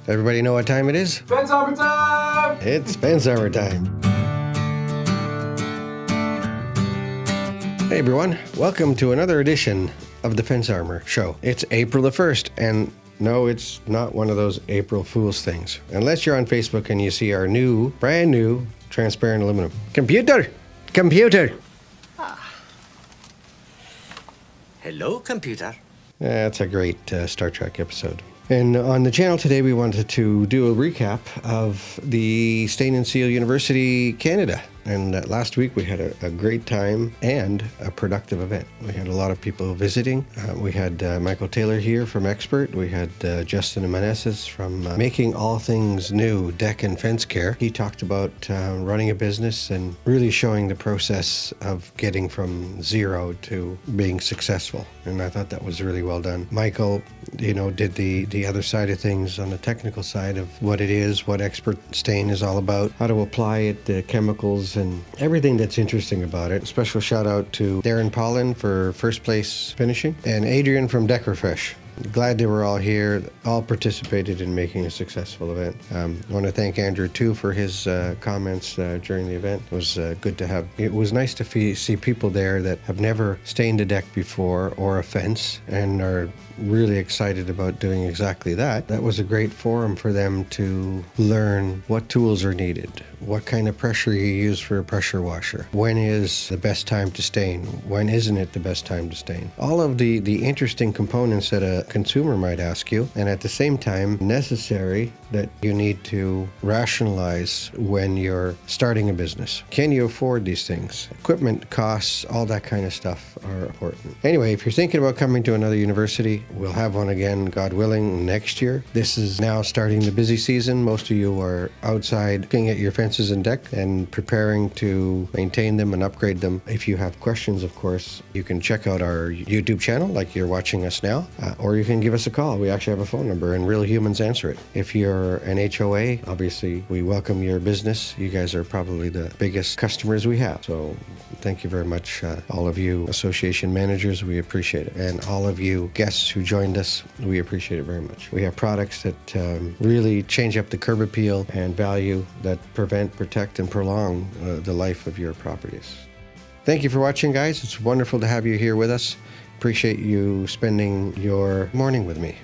Everybody know what time it is? Fence Arbor time! It's Fence Arbor time. Hey everyone, welcome to another edition of the Fence Armor Show. It's April the 1st, and no, it's not one of those April Fool's things. Unless you're on Facebook and you see our brand new, transparent aluminum. Computer! Hello, computer. That's a great Star Trek episode. And on the channel today, we wanted to do a recap of the Stain and Seal University Canada. And last week we had a great time and a productive event. We had a lot of people visiting. We had Michael Taylor here from Expert. We had Justen Meneses from Making All Things New, Deck and Fence Care. He talked about running a business and really showing the process of getting from zero to being successful. And I thought that was really well done. Michael, did the other side of things on the technical side of what it is, what Expert Stain is all about, how to apply it, the chemicals, and everything that's interesting about it. Special shout out to Darren Pollon for first place finishing, and Adrian from Deckerfresh. Glad they were all here, all participated in making a successful event. I want to thank Andrew too for his comments during the event. It was good to have. It was nice to see people there that have never stained a deck before or a fence and are really excited about doing exactly that. That was a great forum for them to learn what tools are needed, what kind of pressure you use for a pressure washer, when is the best time to stain, when isn't it the best time to stain. All of the interesting components that a consumer might ask you, and at the same time necessary that you need to rationalize when you're starting a business. Can you afford these things? Equipment costs, all that kind of stuff are important. Anyway, if you're thinking about coming to another university, we'll have one again, God willing, next year. This is now starting the busy season. Most of you are outside looking at your fences and deck and preparing to maintain them and upgrade them. If you have questions, of course, you can check out our YouTube channel like you're watching us now, or you can give us a call. We actually have a phone number and real humans answer it. If you're an HOA, obviously we welcome your business. You guys are probably the biggest customers we have. So thank you very much, all of you association managers. We appreciate it. And all of you guests who joined us, we appreciate it very much. We have products that really change up the curb appeal and value that prevent, protect, and prolong the life of your properties. Thank you for watching, guys. It's wonderful to have you here with us. Appreciate you spending your morning with me.